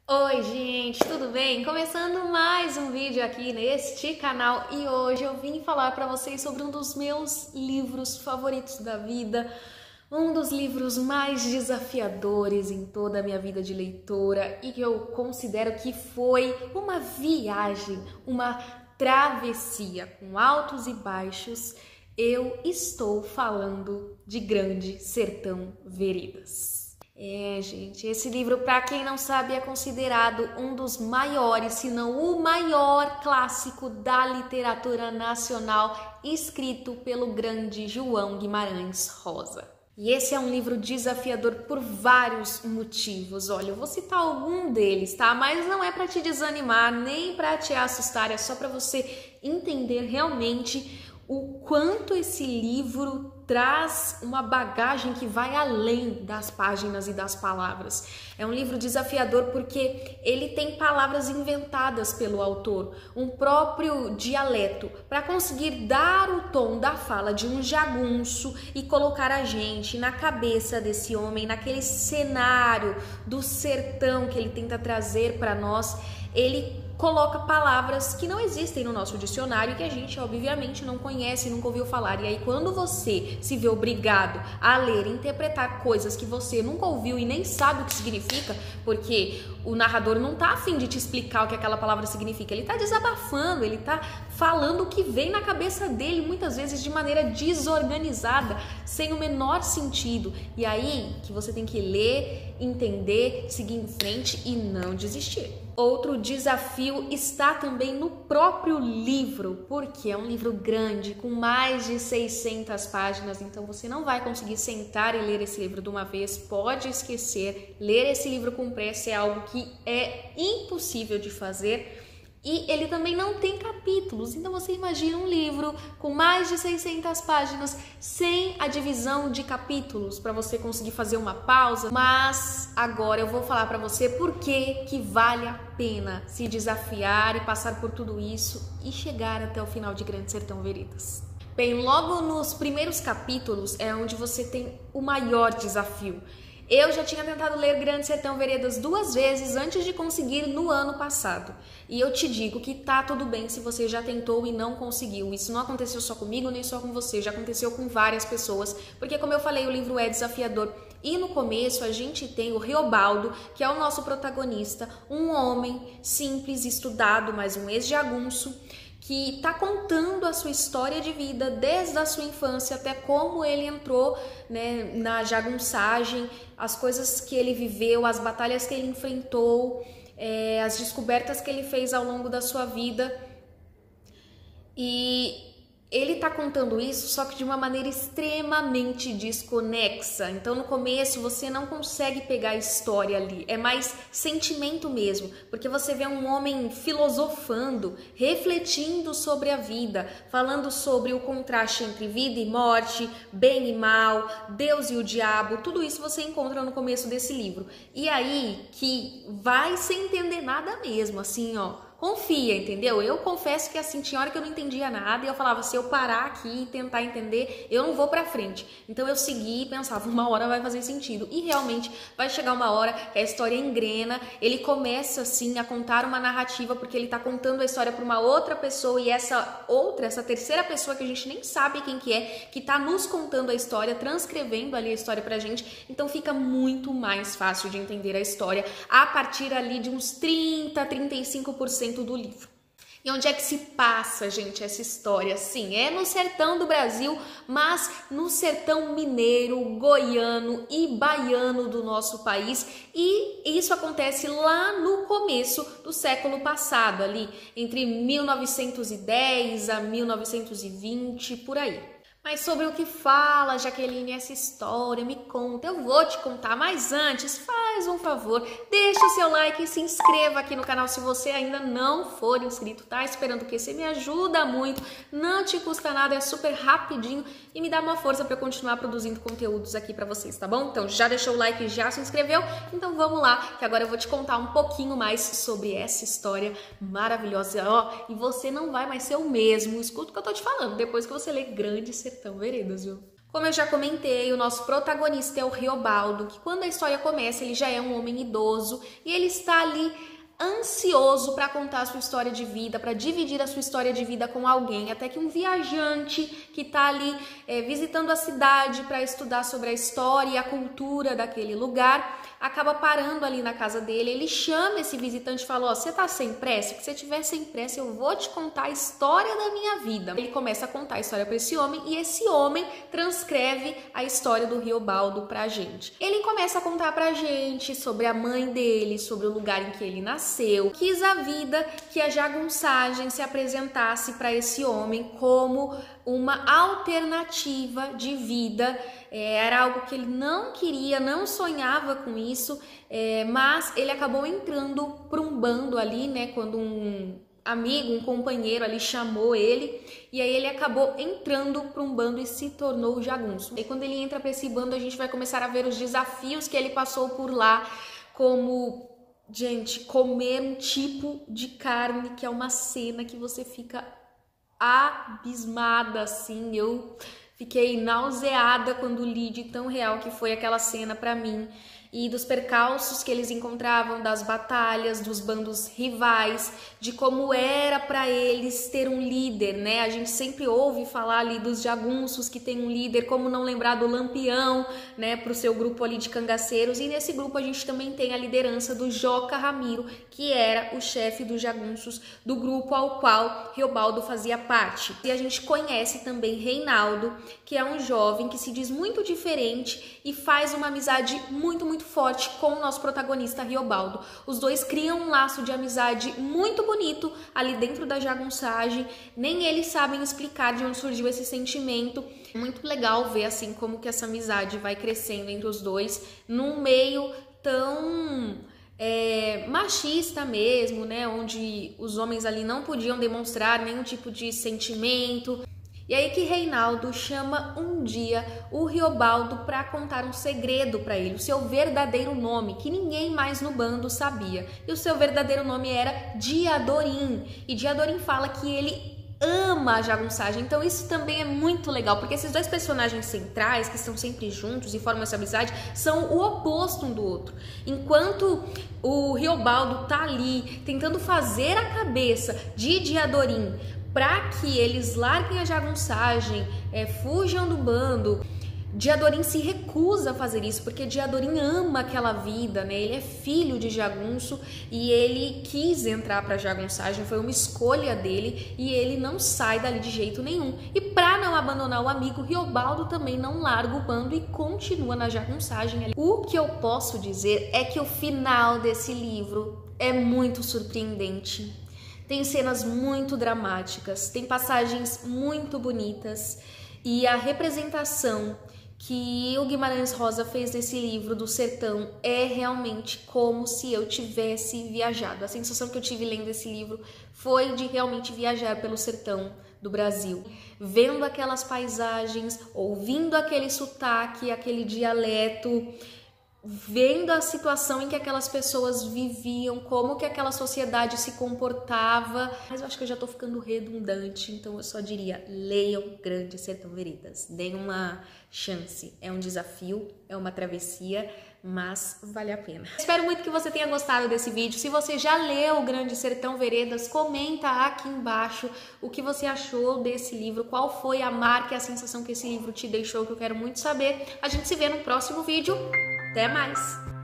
Oi, gente, tudo bem? Começando mais um vídeo aqui neste canal e hoje eu vim falar para vocês sobre um dos meus livros favoritos da vida, um dos livros mais desafiadores em toda a minha vida de leitora e que eu considero que foi uma viagem, uma travessia com altos e baixos. Eu estou falando de Grande Sertão Veredas. Gente, esse livro, para quem não sabe, é considerado um dos maiores, se não o maior clássico da literatura nacional, escrito pelo grande João Guimarães Rosa. E esse é um livro desafiador por vários motivos. Olha, eu vou citar algum deles, tá? Mas não é para te desanimar, nem para te assustar, é só para você entender realmente o quanto esse livro traz uma bagagem que vai além das páginas e das palavras. É um livro desafiador porque ele tem palavras inventadas pelo autor, um próprio dialeto, para conseguir dar o tom da fala de um jagunço e colocar a gente na cabeça desse homem, naquele cenário do sertão que ele tenta trazer para nós. Ele coloca palavras que não existem no nosso dicionário e que a gente obviamente não conhece, nunca ouviu falar. E aí quando você se vê obrigado a ler e interpretar coisas que você nunca ouviu e nem sabe o que significa, porque o narrador não tá a fim de te explicar o que aquela palavra significa, ele tá desabafando, ele tá falando o que vem na cabeça dele, muitas vezes de maneira desorganizada, sem o menor sentido. E aí que você tem que ler, entender, seguir em frente e não desistir. Outro desafio está também no próprio livro, porque é um livro grande, com mais de 600 páginas, então você não vai conseguir sentar e ler esse livro de uma vez, pode esquecer. Ler esse livro com pressa é algo que é impossível de fazer. E ele também não tem capítulos, então você imagina um livro com mais de 600 páginas sem a divisão de capítulos para você conseguir fazer uma pausa. Mas agora eu vou falar para você por que vale a pena se desafiar e passar por tudo isso e chegar até o final de Grande Sertão Veredas. Bem, logo nos primeiros capítulos é onde você tem o maior desafio. Eu já tinha tentado ler Grande Sertão Veredas 2 vezes antes de conseguir no ano passado. E eu te digo que tá tudo bem se você já tentou e não conseguiu. Isso não aconteceu só comigo, nem só com você, já aconteceu com várias pessoas. Porque, como eu falei, o livro é desafiador. E no começo a gente tem o Riobaldo, que é o nosso protagonista, um homem simples, estudado, mas um ex-jagunço, que está contando a sua história de vida desde a sua infância até como ele entrou, né, na jagunçagem, as coisas que ele viveu, as batalhas que ele enfrentou, as descobertas que ele fez ao longo da sua vida. E ele tá contando isso, só que de uma maneira extremamente desconexa. Então, no começo, você não consegue pegar a história ali. É mais sentimento mesmo. Porque você vê um homem filosofando, refletindo sobre a vida, falando sobre o contraste entre vida e morte, bem e mal, Deus e o diabo. Tudo isso você encontra no começo desse livro. E aí que vai sem entender nada mesmo, assim, ó. Confia, entendeu? Eu confesso que assim, tinha hora que eu não entendia nada e eu falava, se eu parar aqui e tentar entender, eu não vou pra frente. Então eu segui e pensava, uma hora vai fazer sentido. E realmente vai chegar uma hora que a história engrena, ele começa assim a contar uma narrativa, porque ele tá contando a história pra uma outra pessoa e essa terceira pessoa que a gente nem sabe quem que é, que tá nos contando a história, transcrevendo ali a história pra gente. Então fica muito mais fácil de entender a história a partir ali de uns 35% do livro. E onde é que se passa, gente, essa história? Sim, é no sertão do Brasil, mas no sertão mineiro, goiano e baiano do nosso país. E isso acontece lá no começo do século passado, ali entre 1910 a 1920, por aí. Mas sobre o que fala, Jaqueline, essa história, me conta, eu vou te contar, mas antes, faz um favor, deixa o seu like e se inscreva aqui no canal se você ainda não for inscrito, tá? Esperando o quê? Você me ajuda muito, não te custa nada, é super rapidinho e me dá uma força para eu continuar produzindo conteúdos aqui para vocês, tá bom? Então já deixou o like, já se inscreveu? Então vamos lá, que agora eu vou te contar um pouquinho mais sobre essa história maravilhosa, ó, e você não vai mais ser o mesmo, escuta o que eu tô te falando, depois que você ler Grande Sertão Veredas, viu? Como eu já comentei, o nosso protagonista é o Riobaldo, que quando a história começa, ele já é um homem idoso e ele está ali ansioso para contar a sua história de vida, para dividir a sua história de vida com alguém, até que um viajante que está ali visitando a cidade para estudar sobre a história e a cultura daquele lugar, acaba parando ali na casa dele. Ele chama esse visitante e fala: ó, você tá sem pressa? Se você tiver sem pressa, eu vou te contar a história da minha vida. Ele começa a contar a história para esse homem e esse homem transcreve a história do Riobaldo pra gente. Ele começa a contar pra gente sobre a mãe dele, sobre o lugar em que ele nasceu. Quis a vida que a jagunçagem se apresentasse para esse homem como uma alternativa de vida. Era algo que ele não queria, não sonhava com isso, mas ele acabou entrando para um bando ali, né, quando um amigo, um companheiro ali chamou ele, e aí ele acabou entrando para um bando e se tornou jagunço. E quando ele entra para esse bando, a gente vai começar a ver os desafios que ele passou por lá, como, gente, comer um tipo de carne que é uma cena que você fica abismada, assim. Eu fiquei nauseada quando li de tão real que foi aquela cena pra mim, e dos percalços que eles encontravam, das batalhas, dos bandos rivais, de como era para eles ter um líder, né? A gente sempre ouve falar ali dos jagunços que tem um líder, como não lembrar do Lampião, né, pro seu grupo ali de cangaceiros, e nesse grupo a gente também tem a liderança do Joca Ramiro, que era o chefe dos jagunços do grupo ao qual Riobaldo fazia parte. E a gente conhece também Reinaldo, que é um jovem que se diz muito diferente e faz uma amizade muito forte com o nosso protagonista Riobaldo. Os dois criam um laço de amizade muito bonito ali dentro da jagunçagem. Nem eles sabem explicar de onde surgiu esse sentimento. Muito legal ver assim como que essa amizade vai crescendo entre os dois num meio tão machista mesmo, né? Onde os homens ali não podiam demonstrar nenhum tipo de sentimento. E aí que Reinaldo chama um dia o Riobaldo para contar um segredo para ele, o seu verdadeiro nome, que ninguém mais no bando sabia. E o seu verdadeiro nome era Diadorim. E Diadorim fala que ele ama a jagunçagem. Então isso também é muito legal, porque esses dois personagens centrais, que estão sempre juntos e formam essa amizade, são o oposto um do outro. Enquanto o Riobaldo tá ali tentando fazer a cabeça de Diadorim para que eles larguem a jagunçagem, fujam do bando, Diadorim se recusa a fazer isso, porque Diadorim ama aquela vida, né? Ele é filho de jagunço e ele quis entrar para a jagunçagem, foi uma escolha dele e ele não sai dali de jeito nenhum. E para não abandonar o amigo, Riobaldo também não larga o bando e continua na jagunçagem. O que eu posso dizer é que o final desse livro é muito surpreendente. Tem cenas muito dramáticas, tem passagens muito bonitas e a representação que o Guimarães Rosa fez nesse livro do sertão é realmente como se eu tivesse viajado. A sensação que eu tive lendo esse livro foi de realmente viajar pelo sertão do Brasil, vendo aquelas paisagens, ouvindo aquele sotaque, aquele dialeto, vendo a situação em que aquelas pessoas viviam, como que aquela sociedade se comportava. Mas eu acho que eu já tô ficando redundante, então eu só diria: leiam Grande Sertão Veredas, deem uma chance. É um desafio, é uma travessia, mas vale a pena. Espero muito que você tenha gostado desse vídeo. Se você já leu Grande Sertão Veredas, comenta aqui embaixo o que você achou desse livro, qual foi a marca e a sensação que esse livro te deixou, que eu quero muito saber. A gente se vê no próximo vídeo. Até mais!